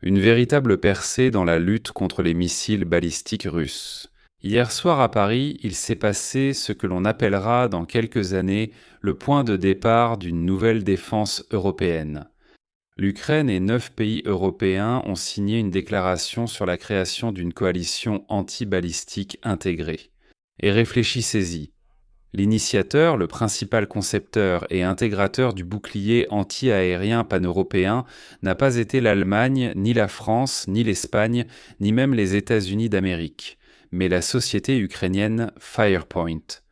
Une véritable percée dans la lutte contre les missiles balistiques russes. Hier soir à Paris, il s'est passé ce que l'on appellera dans quelques années le point de départ d'une nouvelle défense européenne. L'Ukraine et 9 pays européens ont signé une déclaration sur la création d'une coalition anti-balistique intégrée. Et réfléchissez-y. L'initiateur, le principal concepteur et intégrateur du bouclier anti-aérien pan-européen n'a pas été l'Allemagne, ni la France, ni l'Espagne, ni même les États-Unis d'Amérique, mais la société ukrainienne Firepoint.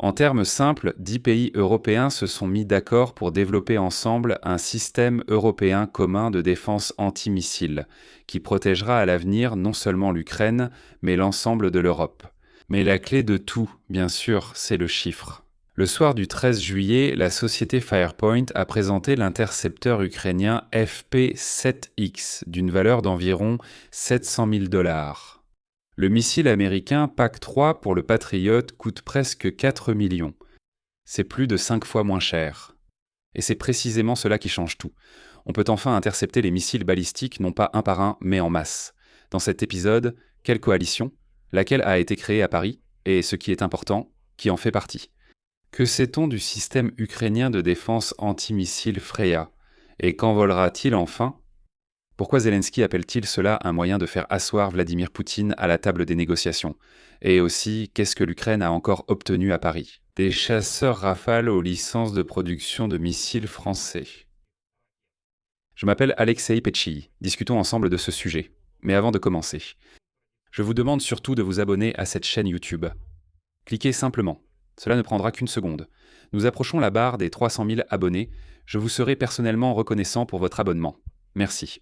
En termes simples, 10 pays européens se sont mis d'accord pour développer ensemble un système européen commun de défense antimissile, qui protégera à l'avenir non seulement l'Ukraine, mais l'ensemble de l'Europe. Mais la clé de tout, bien sûr, c'est le chiffre. Le soir du 13 juillet, la société Firepoint a présenté l'intercepteur ukrainien FP7X d'une valeur d'environ 700 000 $. Le missile américain PAC-3 pour le Patriot coûte presque 4 millions. C'est plus de 5 fois moins cher. Et c'est précisément cela qui change tout. On peut enfin intercepter les missiles balistiques non pas un par un, mais en masse. Dans cet épisode, quelle coalition ? Laquelle a été créée à Paris, et ce qui est important, qui en fait partie. Que sait-on du système ukrainien de défense antimissile Freya ? Et qu'envolera-t-il enfin ? Pourquoi Zelensky appelle-t-il cela un moyen de faire asseoir Vladimir Poutine à la table des négociations ? Et aussi, qu'est-ce que l'Ukraine a encore obtenu à Paris ? Des chasseurs Rafale aux licences de production de missiles français. Je m'appelle Alexei Petchii, discutons ensemble de ce sujet. Mais avant de commencer, je vous demande surtout de vous abonner à cette chaîne YouTube. Cliquez simplement, cela ne prendra qu'une seconde. Nous approchons la barre des 300 000 abonnés, je vous serai personnellement reconnaissant pour votre abonnement. Merci.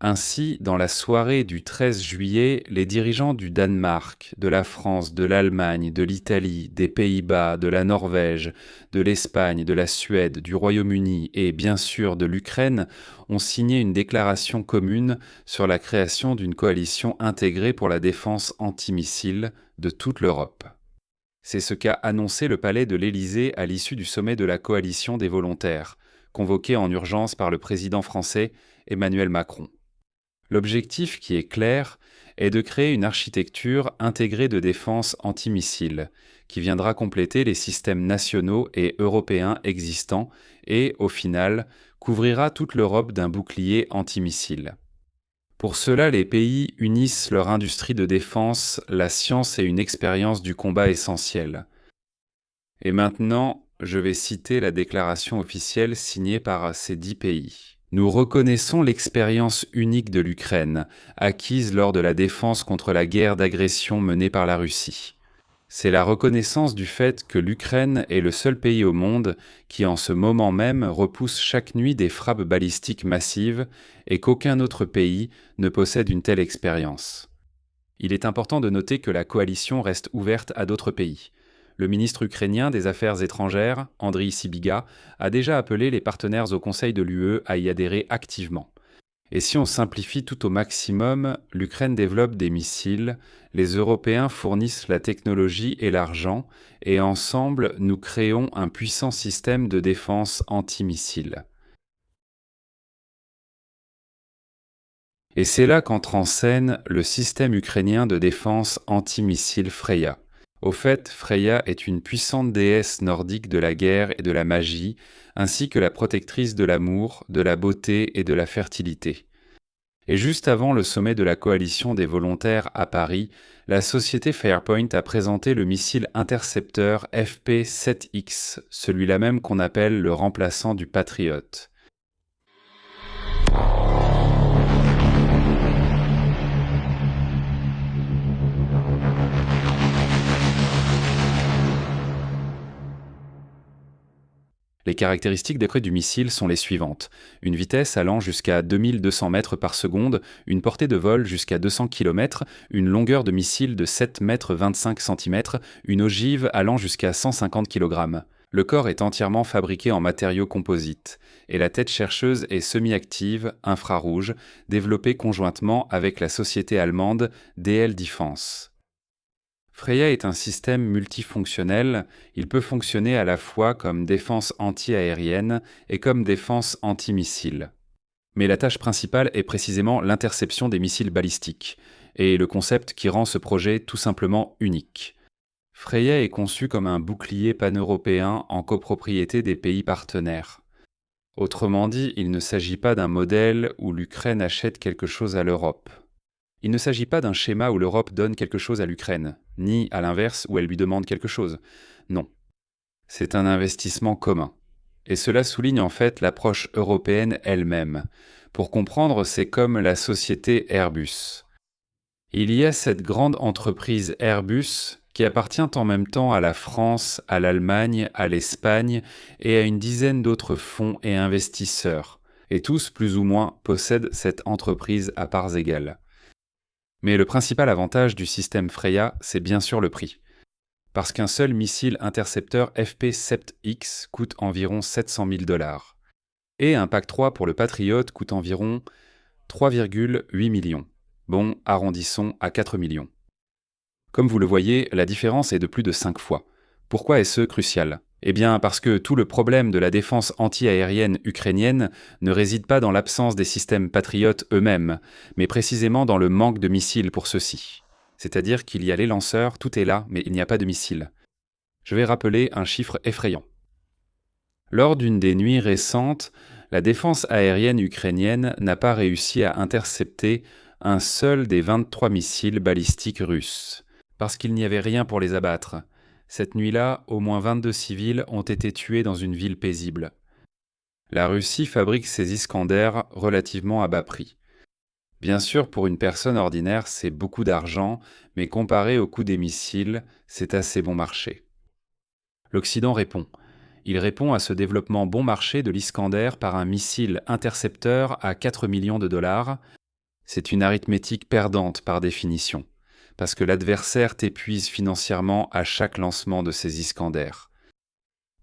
Ainsi, dans la soirée du 13 juillet, les dirigeants du Danemark, de la France, de l'Allemagne, de l'Italie, des Pays-Bas, de la Norvège, de l'Espagne, de la Suède, du Royaume-Uni et bien sûr de l'Ukraine ont signé une déclaration commune sur la création d'une coalition intégrée pour la défense antimissile de toute l'Europe. C'est ce qu'a annoncé le palais de l'Élysée à l'issue du sommet de la coalition des volontaires, convoqué en urgence par le président français Emmanuel Macron. L'objectif, qui est clair, est de créer une architecture intégrée de défense antimissile, qui viendra compléter les systèmes nationaux et européens existants et, au final, couvrira toute l'Europe d'un bouclier antimissile. Pour cela, les pays unissent leur industrie de défense, la science et une expérience du combat essentielle. Et maintenant, je vais citer la déclaration officielle signée par ces 10 pays. Nous reconnaissons l'expérience unique de l'Ukraine, acquise lors de la défense contre la guerre d'agression menée par la Russie. C'est la reconnaissance du fait que l'Ukraine est le seul pays au monde qui en ce moment même repousse chaque nuit des frappes balistiques massives et qu'aucun autre pays ne possède une telle expérience. Il est important de noter que la coalition reste ouverte à d'autres pays. Le ministre ukrainien des Affaires étrangères, Andriy Sybiga, a déjà appelé les partenaires au Conseil de l'UE à y adhérer activement. Et si on simplifie tout au maximum, l'Ukraine développe des missiles, les Européens fournissent la technologie et l'argent, et ensemble, nous créons un puissant système de défense antimissile. Et c'est là qu'entre en scène le système ukrainien de défense antimissile Freya. Au fait, Freya est une puissante déesse nordique de la guerre et de la magie, ainsi que la protectrice de l'amour, de la beauté et de la fertilité. Et juste avant le sommet de la coalition des volontaires à Paris, la société Firepoint a présenté le missile intercepteur FP7X, celui-là même qu'on appelle le remplaçant du Patriot. Les caractéristiques décrites du missile sont les suivantes. Une vitesse allant jusqu'à 2200 mètres par seconde, une portée de vol jusqu'à 200 km, une longueur de missile de 7 mètres 25 cm, une ogive allant jusqu'à 150 kg. Le corps est entièrement fabriqué en matériaux composites, et la tête chercheuse est semi-active, infrarouge, développée conjointement avec la société allemande DL Defense. Freya est un système multifonctionnel, il peut fonctionner à la fois comme défense anti-aérienne et comme défense anti-missile. Mais la tâche principale est précisément l'interception des missiles balistiques, et le concept qui rend ce projet tout simplement unique. Freya est conçu comme un bouclier pan-européen en copropriété des pays partenaires. Autrement dit, il ne s'agit pas d'un modèle où l'Ukraine achète quelque chose à l'Europe. Il ne s'agit pas d'un schéma où l'Europe donne quelque chose à l'Ukraine, ni à l'inverse où elle lui demande quelque chose. Non. C'est un investissement commun. Et cela souligne en fait l'approche européenne elle-même. Pour comprendre, c'est comme la société Airbus. Il y a cette grande entreprise Airbus qui appartient en même temps à la France, à l'Allemagne, à l'Espagne et à une dizaine d'autres fonds et investisseurs. Et tous, plus ou moins, possèdent cette entreprise à parts égales. Mais le principal avantage du système Freya, c'est bien sûr le prix. Parce qu'un seul missile intercepteur FP-7X coûte environ 700 000 $. Et un Pack 3 pour le Patriot coûte environ 3,8 millions. Bon, arrondissons à 4 millions. Comme vous le voyez, la différence est de plus de 5 fois. Pourquoi est-ce crucial ? Eh bien, parce que tout le problème de la défense anti-aérienne ukrainienne ne réside pas dans l'absence des systèmes patriotes eux-mêmes, mais précisément dans le manque de missiles pour ceux-ci. C'est-à-dire qu'il y a les lanceurs, tout est là, mais il n'y a pas de missiles. Je vais rappeler un chiffre effrayant. Lors d'une des nuits récentes, la défense aérienne ukrainienne n'a pas réussi à intercepter un seul des 23 missiles balistiques russes, parce qu'il n'y avait rien pour les abattre. Cette nuit-là, au moins 22 civils ont été tués dans une ville paisible. La Russie fabrique ses Iskander relativement à bas prix. Bien sûr, pour une personne ordinaire, c'est beaucoup d'argent, mais comparé au coût des missiles, c'est assez bon marché. L'Occident répond. Il répond à ce développement bon marché de l'Iskander par un missile intercepteur à 4 millions de $. C'est une arithmétique perdante par définition, parce que l'adversaire t'épuise financièrement à chaque lancement de ses Iskander.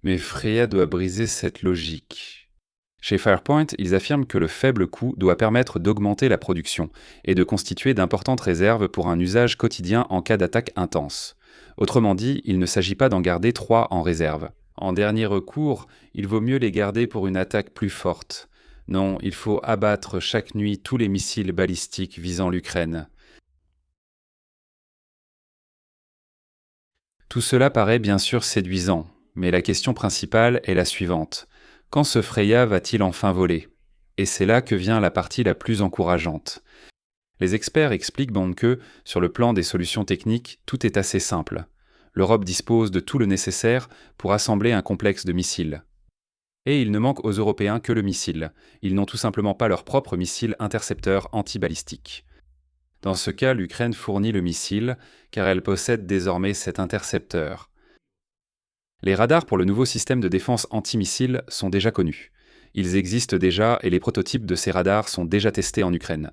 Mais Freya doit briser cette logique. Chez Firepoint, ils affirment que le faible coût doit permettre d'augmenter la production et de constituer d'importantes réserves pour un usage quotidien en cas d'attaque intense. Autrement dit, il ne s'agit pas d'en garder 3 en réserve. En dernier recours, il vaut mieux les garder pour une attaque plus forte. Non, il faut abattre chaque nuit tous les missiles balistiques visant l'Ukraine. Tout cela paraît bien sûr séduisant, mais la question principale est la suivante. Quand ce Freya va-t-il enfin voler ? Et c'est là que vient la partie la plus encourageante. Les experts expliquent que, sur le plan des solutions techniques, tout est assez simple. L'Europe dispose de tout le nécessaire pour assembler un complexe de missiles. Et il ne manque aux Européens que le missile. Ils n'ont tout simplement pas leur propre missile intercepteur anti-balistique. Dans ce cas, l'Ukraine fournit le missile, car elle possède désormais cet intercepteur. Les radars pour le nouveau système de défense anti-missile sont déjà connus. Ils existent déjà et les prototypes de ces radars sont déjà testés en Ukraine.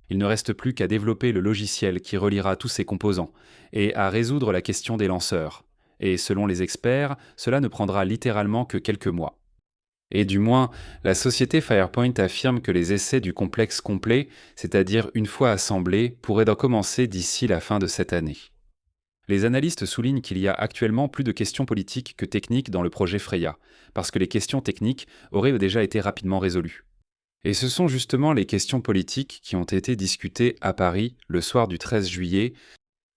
Il ne reste plus qu'à développer le logiciel qui reliera tous ces composants et à résoudre la question des lanceurs. Et selon les experts, cela ne prendra littéralement que quelques mois. Et du moins, la société Firepoint affirme que les essais du complexe complet, c'est-à-dire une fois assemblé, pourraient commencer d'ici la fin de cette année. Les analystes soulignent qu'il y a actuellement plus de questions politiques que techniques dans le projet Freya, parce que les questions techniques auraient déjà été rapidement résolues. Et ce sont justement les questions politiques qui ont été discutées à Paris le soir du 13 juillet.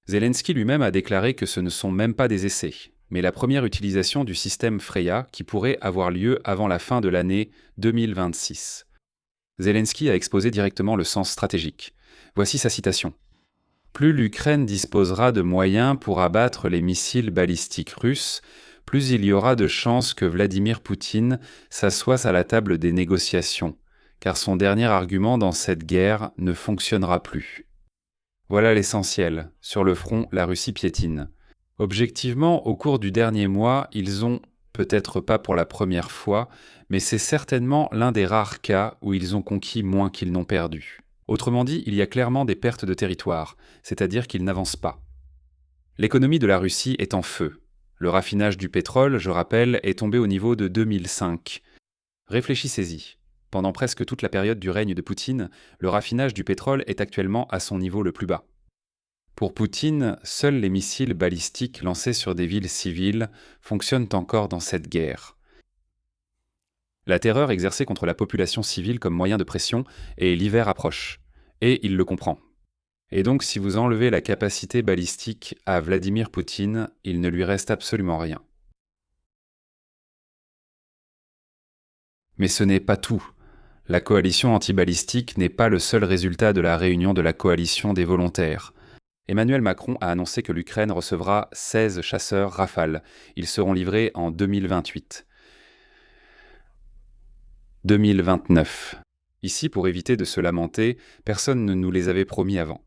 Zelensky lui-même a déclaré que ce ne sont même pas des essais, mais la première utilisation du système Freya qui pourrait avoir lieu avant la fin de l'année 2026. Zelensky a exposé directement le sens stratégique. Voici sa citation. Plus l'Ukraine disposera de moyens pour abattre les missiles balistiques russes, plus il y aura de chances que Vladimir Poutine s'assoie à la table des négociations, car son dernier argument dans cette guerre ne fonctionnera plus. Voilà l'essentiel. Sur le front, la Russie piétine. Objectivement, au cours du dernier mois, ils ont, peut-être pas pour la première fois, mais c'est certainement l'un des rares cas où ils ont conquis moins qu'ils n'ont perdu. Autrement dit, il y a clairement des pertes de territoire, c'est-à-dire qu'ils n'avancent pas. L'économie de la Russie est en feu. Le raffinage du pétrole, je rappelle, est tombé au niveau de 2005. Réfléchissez-y. Pendant presque toute la période du règne de Poutine, le raffinage du pétrole est actuellement à son niveau le plus bas. Pour Poutine, seuls les missiles balistiques lancés sur des villes civiles fonctionnent encore dans cette guerre. La terreur exercée contre la population civile comme moyen de pression, et l'hiver approche. Et il le comprend. Et donc, si vous enlevez la capacité balistique à Vladimir Poutine, il ne lui reste absolument rien. Mais ce n'est pas tout. La coalition antibalistique n'est pas le seul résultat de la réunion de la coalition des volontaires. Emmanuel Macron a annoncé que l'Ukraine recevra 16 chasseurs Rafale. Ils seront livrés en 2028. 2029. Ici, pour éviter de se lamenter, personne ne nous les avait promis avant.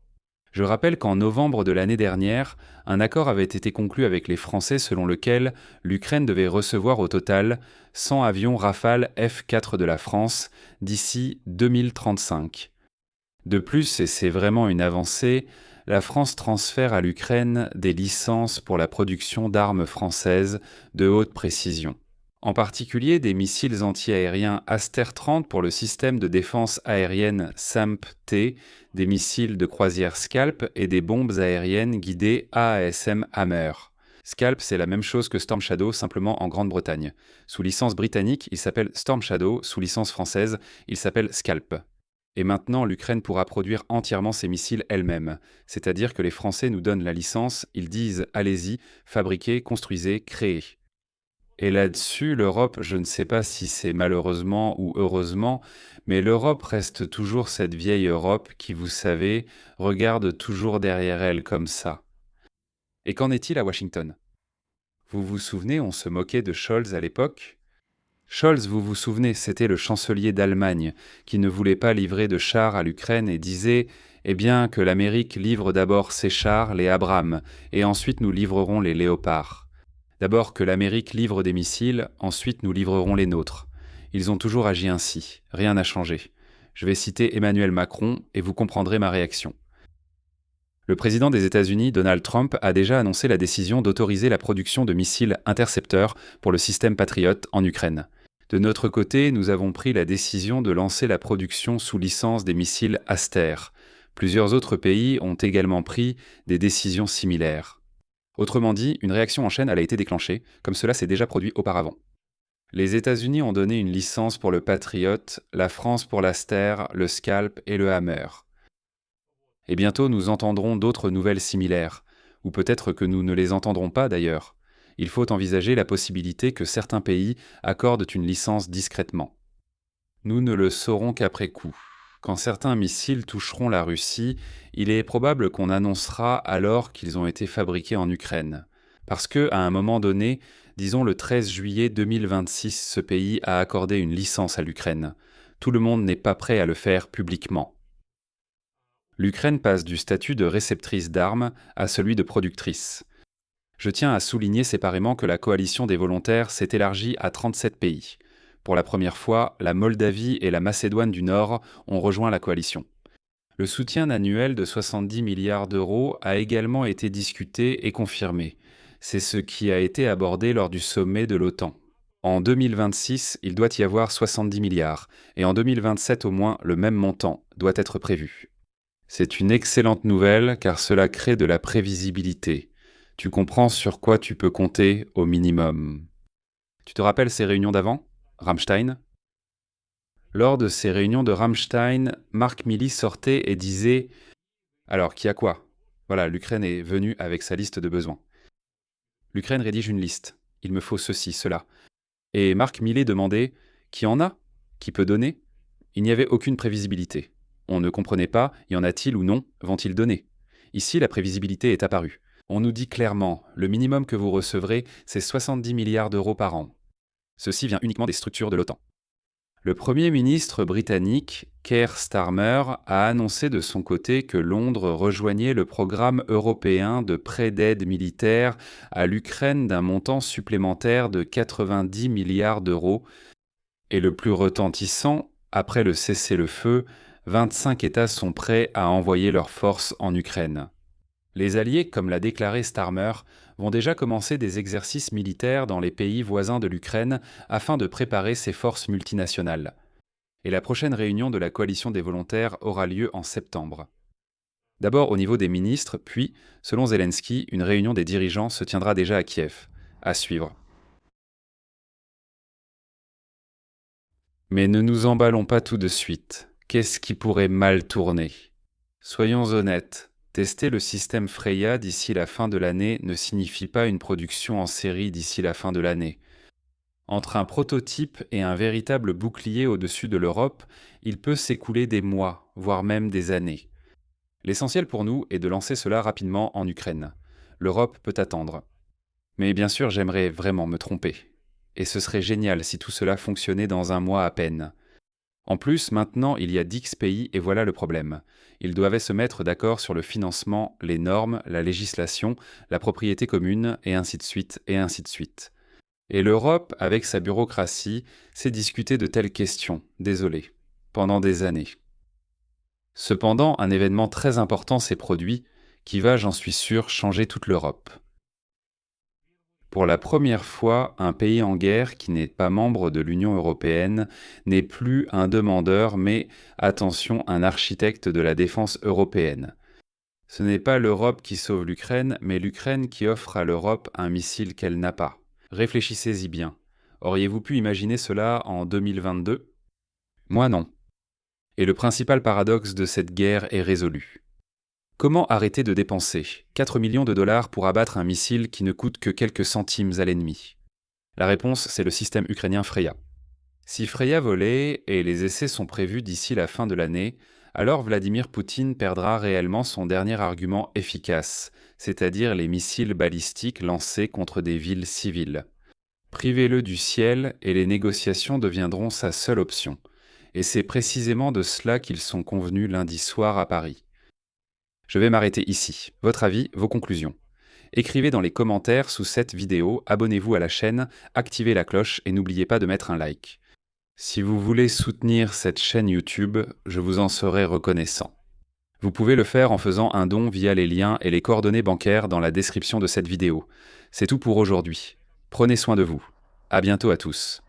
Je rappelle qu'en novembre de l'année dernière, un accord avait été conclu avec les Français selon lequel l'Ukraine devait recevoir au total 100 avions Rafale F4 de la France d'ici 2035. De plus, et c'est vraiment une avancée, la France transfère à l'Ukraine des licences pour la production d'armes françaises de haute précision. En particulier des missiles antiaériens Aster-30 pour le système de défense aérienne SAMP-T, des missiles de croisière Scalp et des bombes aériennes guidées AASM Hammer. Scalp, c'est la même chose que Storm Shadow, simplement en Grande-Bretagne. Sous licence britannique, il s'appelle Storm Shadow, sous licence française, il s'appelle Scalp. Et maintenant, l'Ukraine pourra produire entièrement ses missiles elle-même. C'est-à-dire que les Français nous donnent la licence, ils disent « allez-y, fabriquez, construisez, créez ». Et là-dessus, l'Europe, je ne sais pas si c'est malheureusement ou heureusement, mais l'Europe reste toujours cette vieille Europe qui, vous savez, regarde toujours derrière elle comme ça. Et qu'en est-il à Washington? Vous vous souvenez, on se moquait de Scholz à l'époque? Scholz, vous vous souvenez, c'était le chancelier d'Allemagne, qui ne voulait pas livrer de chars à l'Ukraine et disait « Eh bien, que l'Amérique livre d'abord ses chars, les Abrams, et ensuite nous livrerons les Léopards. » D'abord que l'Amérique livre des missiles, ensuite nous livrerons les nôtres. Ils ont toujours agi ainsi, rien n'a changé. Je vais citer Emmanuel Macron et vous comprendrez ma réaction. Le président des États-Unis, Donald Trump, a déjà annoncé la décision d'autoriser la production de missiles intercepteurs pour le système Patriot en Ukraine. De notre côté, nous avons pris la décision de lancer la production sous licence des missiles Aster. Plusieurs autres pays ont également pris des décisions similaires. Autrement dit, une réaction en chaîne a été déclenchée, comme cela s'est déjà produit auparavant. Les États-Unis ont donné une licence pour le Patriot, la France pour l'Aster, le Scalp et le Hammer. Et bientôt nous entendrons d'autres nouvelles similaires, ou peut-être que nous ne les entendrons pas d'ailleurs. Il faut envisager la possibilité que certains pays accordent une licence discrètement. Nous ne le saurons qu'après coup. Quand certains missiles toucheront la Russie, il est probable qu'on annoncera alors qu'ils ont été fabriqués en Ukraine. Parce que, à un moment donné, disons le 13 juillet 2026, ce pays a accordé une licence à l'Ukraine. Tout le monde n'est pas prêt à le faire publiquement. L'Ukraine passe du statut de réceptrice d'armes à celui de productrice. Je tiens à souligner séparément que la coalition des volontaires s'est élargie à 37 pays. Pour la première fois, la Moldavie et la Macédoine du Nord ont rejoint la coalition. Le soutien annuel de 70 milliards d'euros a également été discuté et confirmé. C'est ce qui a été abordé lors du sommet de l'OTAN. En 2026, il doit y avoir 70 milliards, et en 2027 au moins le même montant doit être prévu. C'est une excellente nouvelle car cela crée de la prévisibilité. Tu comprends sur quoi tu peux compter au minimum. Tu te rappelles ces réunions d'avant ? Rammstein. Lors de ces réunions de Rammstein, Mark Milley sortait et disait « Alors, qui a quoi ?» Voilà, l'Ukraine est venue avec sa liste de besoins. L'Ukraine rédige une liste. Il me faut ceci, cela. Et Mark Milley demandait « Qui en a ? Qui peut donner ?» Il n'y avait aucune prévisibilité. On ne comprenait pas, y en a-t-il ou non, vont-ils donner ? Ici, la prévisibilité est apparue. On nous dit clairement, le minimum que vous recevrez, c'est 70 milliards d'euros par an. Ceci vient uniquement des structures de l'OTAN. Le Premier ministre britannique, Keir Starmer, a annoncé de son côté que Londres rejoignait le programme européen de prêt d'aide militaire à l'Ukraine d'un montant supplémentaire de 90 milliards d'euros. Et le plus retentissant, après le cessez-le-feu, 25 États sont prêts à envoyer leurs forces en Ukraine. Les Alliés, comme l'a déclaré Starmer, vont déjà commencer des exercices militaires dans les pays voisins de l'Ukraine afin de préparer ces forces multinationales. Et la prochaine réunion de la coalition des volontaires aura lieu en septembre. D'abord au niveau des ministres, puis, selon Zelensky, une réunion des dirigeants se tiendra déjà à Kiev. À suivre. Mais ne nous emballons pas tout de suite. Qu'est-ce qui pourrait mal tourner? Soyons honnêtes, tester le système Freya d'ici la fin de l'année ne signifie pas une production en série d'ici la fin de l'année. Entre un prototype et un véritable bouclier au-dessus de l'Europe, il peut s'écouler des mois, voire même des années. L'essentiel pour nous est de lancer cela rapidement en Ukraine. L'Europe peut attendre. Mais bien sûr, j'aimerais vraiment me tromper. Et ce serait génial si tout cela fonctionnait dans un mois à peine. En plus, maintenant, il y a 10 pays et voilà le problème. Ils doivent se mettre d'accord sur le financement, les normes, la législation, la propriété commune, et ainsi de suite, et ainsi de suite. Et l'Europe, avec sa bureaucratie, s'est discuté de telles questions, désolé, pendant des années. Cependant, un événement très important s'est produit, qui va, j'en suis sûr, changer toute l'Europe. Pour la première fois, un pays en guerre qui n'est pas membre de l'Union européenne n'est plus un demandeur, mais, attention, un architecte de la défense européenne. Ce n'est pas l'Europe qui sauve l'Ukraine, mais l'Ukraine qui offre à l'Europe un missile qu'elle n'a pas. Réfléchissez-y bien. Auriez-vous pu imaginer cela en 2022? Moi non. Et le principal paradoxe de cette guerre est résolu. Comment arrêter de dépenser 4 millions de dollars pour abattre un missile qui ne coûte que quelques centimes à l'ennemi? La réponse, c'est le système ukrainien Freya. Si Freya volait, et les essais sont prévus d'ici la fin de l'année, alors Vladimir Poutine perdra réellement son dernier argument efficace, c'est-à-dire les missiles balistiques lancés contre des villes civiles. Privez-le du ciel et les négociations deviendront sa seule option. Et c'est précisément de cela qu'ils sont convenus lundi soir à Paris. Je vais m'arrêter ici. Votre avis, vos conclusions. Écrivez dans les commentaires sous cette vidéo, abonnez-vous à la chaîne, activez la cloche et n'oubliez pas de mettre un like. Si vous voulez soutenir cette chaîne YouTube, je vous en serai reconnaissant. Vous pouvez le faire en faisant un don via les liens et les coordonnées bancaires dans la description de cette vidéo. C'est tout pour aujourd'hui. Prenez soin de vous. À bientôt à tous.